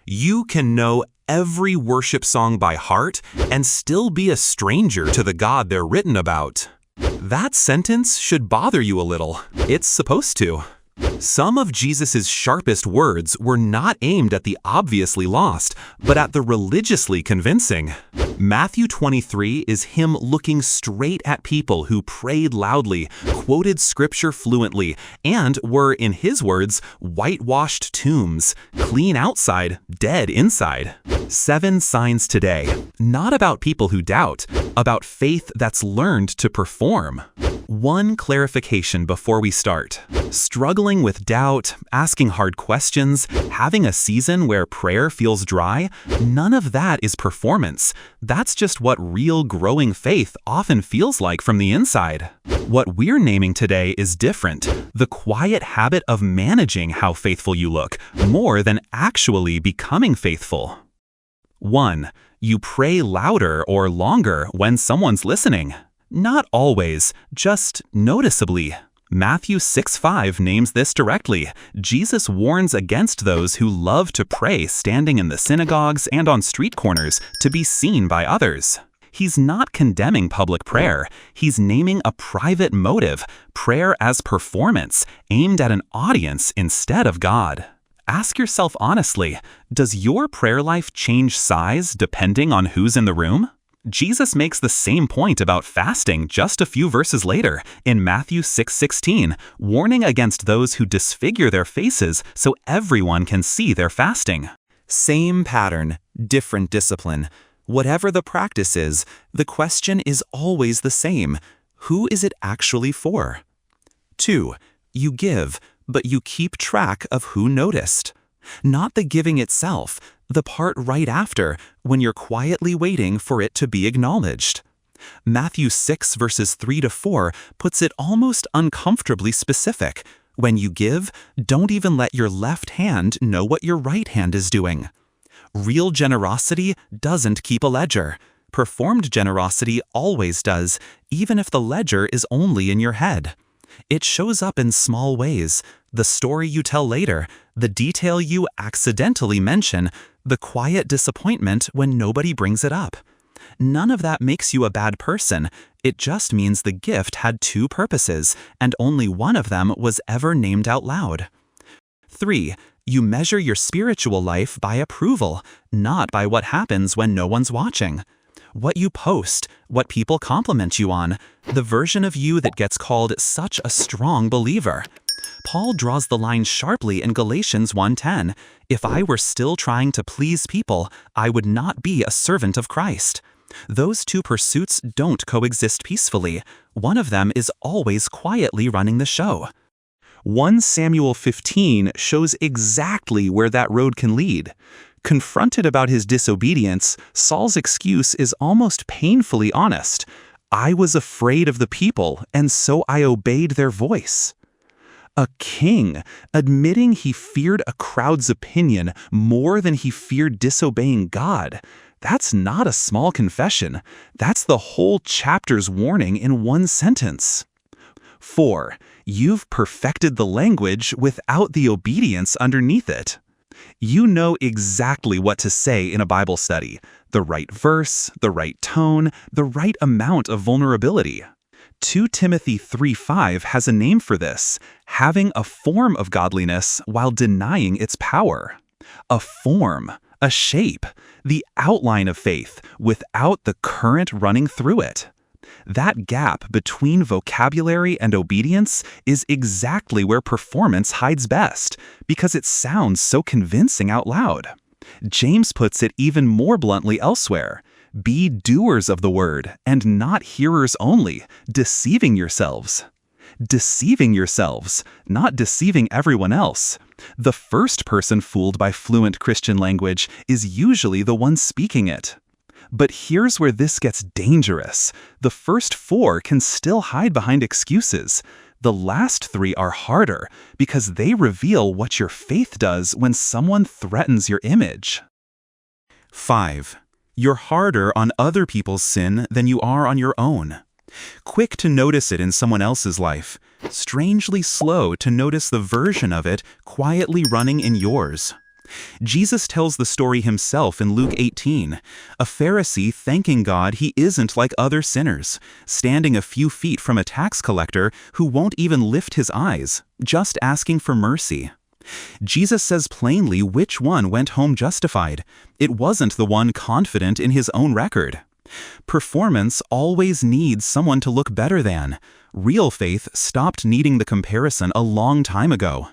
You can know every worship song by heart and still be a stranger to the God they're written about. That sentence should bother you a little. It's supposed to. Some of Jesus' sharpest words were not aimed at the obviously lost, but at the religiously convincing. Matthew 23 is him looking straight at people who prayed loudly, quoted scripture fluently, and were, in his words, whitewashed tombs, clean outside, dead inside. 7 signs today, not about people who doubt, about faith that's learned to perform. One clarification before we start. Struggling with doubt, asking hard questions, having a season where prayer feels dry, none of that is performance. That's just what real growing faith often feels like from the inside. What we're naming today is different. The quiet habit of managing how faithful you look, more than actually becoming faithful. 1. You pray louder or longer when someone's listening. Not always, just noticeably. Matthew 6:5 names this directly. Jesus warns against those who love to pray standing in the synagogues and on street corners to be seen by others. He's not condemning public prayer. He's naming a private motive, prayer as performance, aimed at an audience instead of God. Ask yourself honestly, does your prayer life change size depending on who's in the room? Jesus makes the same point about fasting just a few verses later in Matthew 6:16, warning against those who disfigure their faces so everyone can see their fasting. Same pattern, different discipline. Whatever the practice is, the question is always the same. Who is it actually for? 2. You give, but you keep track of who noticed. Not the giving itself, the part right after, when you're quietly waiting for it to be acknowledged. Matthew 6 verses 3-4 puts it almost uncomfortably specific. When you give, don't even let your left hand know what your right hand is doing. Real generosity doesn't keep a ledger. Performed generosity always does, even if the ledger is only in your head. It shows up in small ways. The story you tell later, the detail you accidentally mention, the quiet disappointment when nobody brings it up. None of that makes you a bad person. It just means the gift had 2 purposes, and only one of them was ever named out loud. 3. You measure your spiritual life by approval, not by what happens when no one's watching. What you post, what people compliment you on, the version of you that gets called such a strong believer. Paul draws the line sharply in Galatians 1:10. If I were still trying to please people, I would not be a servant of Christ. Those 2 pursuits don't coexist peacefully. One of them is always quietly running the show. 1 Samuel 15 shows exactly where that road can lead. Confronted about his disobedience, Saul's excuse is almost painfully honest. I was afraid of the people, and so I obeyed their voice. A king admitting he feared a crowd's opinion more than he feared disobeying God. That's not a small confession. That's the whole chapter's warning in one sentence. 4. You've perfected the language without the obedience underneath it. You know exactly what to say in a Bible study. The right verse, the right tone, the right amount of vulnerability. 2 Timothy 3:5 has a name for this, having a form of godliness while denying its power. A form, a shape, the outline of faith without the current running through it. That gap between vocabulary and obedience is exactly where performance hides best, because it sounds so convincing out loud. James puts it even more bluntly elsewhere. Be doers of the word, and not hearers only, deceiving yourselves. Deceiving yourselves, not deceiving everyone else. The first person fooled by fluent Christian language is usually the one speaking it. But here's where this gets dangerous. The first 4 can still hide behind excuses. The last 3 are harder because they reveal what your faith does when someone threatens your image. 5. You're harder on other people's sin than you are on your own. Quick to notice it in someone else's life. Strangely slow to notice the version of it quietly running in yours. Jesus tells the story himself in Luke 18, a Pharisee thanking God he isn't like other sinners, standing a few feet from a tax collector who won't even lift his eyes, just asking for mercy. Jesus says plainly which one went home justified. It wasn't the one confident in his own record. Performance always needs someone to look better than. Real faith stopped needing the comparison a long time ago.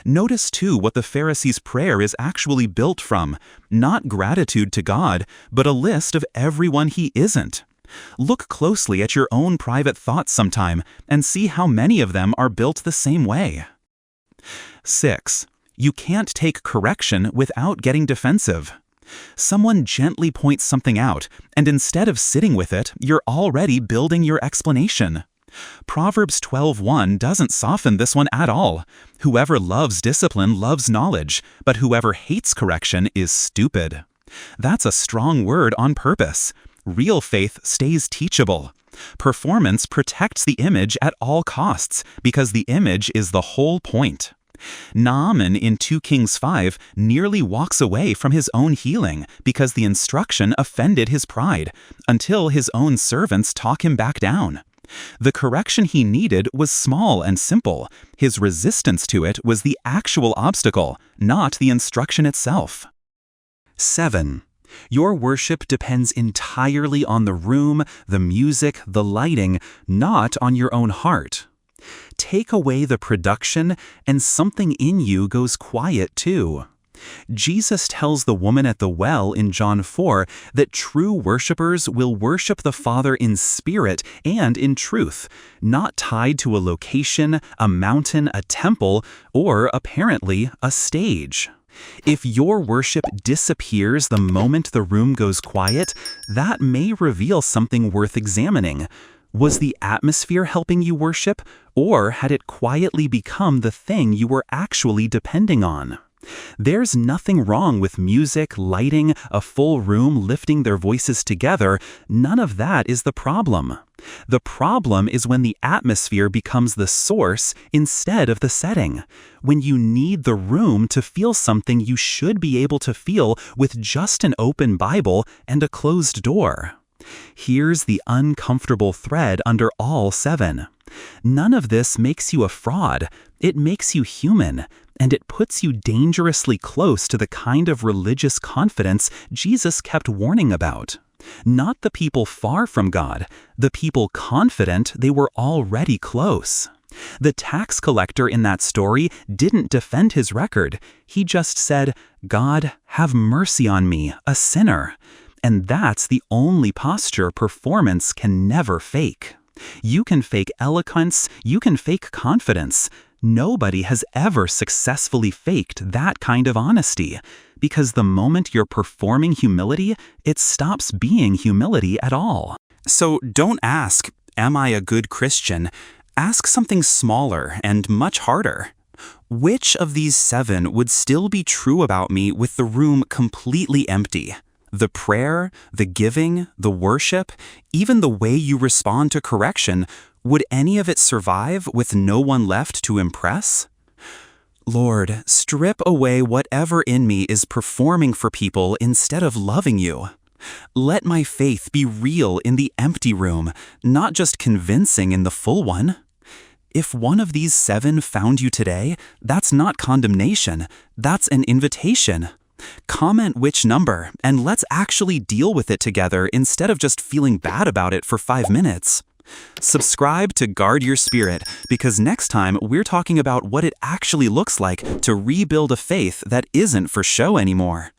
Notice too what the Pharisee's prayer is actually built from, not gratitude to God, but a list of everyone he isn't. Look closely at your own private thoughts sometime and see how many of them are built the same way. 6. You can't take correction without getting defensive. Someone gently points something out, and instead of sitting with it, you're already building your explanation. Proverbs 12:1 doesn't soften this one at all. Whoever loves discipline loves knowledge, but whoever hates correction is stupid. That's a strong word on purpose. Real faith stays teachable. Performance protects the image at all costs, because the image is the whole point. Naaman in 2 Kings 5 nearly walks away from his own healing because the instruction offended his pride, until his own servants talk him back down. The correction he needed was small and simple. His resistance to it was the actual obstacle, not the instruction itself. 7. Your worship depends entirely on the room, the music, the lighting, not on your own heart. Take away the production, and something in you goes quiet too. Jesus tells the woman at the well in John 4 that true worshipers will worship the Father in spirit and in truth, not tied to a location, a mountain, a temple, or, apparently, a stage. If your worship disappears the moment the room goes quiet, that may reveal something worth examining. Was the atmosphere helping you worship, or had it quietly become the thing you were actually depending on? There's nothing wrong with music, lighting, a full room lifting their voices together. None of that is the problem. The problem is when the atmosphere becomes the source instead of the setting. When you need the room to feel something you should be able to feel with just an open Bible and a closed door. Here's the uncomfortable thread under all 7. None of this makes you a fraud. It makes you human, and it puts you dangerously close to the kind of religious confidence Jesus kept warning about. Not the people far from God, the people confident they were already close. The tax collector in that story didn't defend his record. He just said, "God, have mercy on me, a sinner." And that's the only posture performance can never fake. You can fake eloquence, you can fake confidence. Nobody has ever successfully faked that kind of honesty, because the moment you're performing humility, it stops being humility at all. So don't ask, "Am I a good Christian?" Ask something smaller and much harder. Which of these 7 would still be true about me with the room completely empty? The prayer, the giving, the worship, even the way you respond to correction, would any of it survive with no one left to impress? Lord, strip away whatever in me is performing for people instead of loving you. Let my faith be real in the empty room, not just convincing in the full one. If one of these 7 found you today, that's not condemnation, that's an invitation. Comment which number, and let's actually deal with it together instead of just feeling bad about it for 5 minutes. Subscribe to Guard Your Spirit, because next time we're talking about what it actually looks like to rebuild a faith that isn't for show anymore.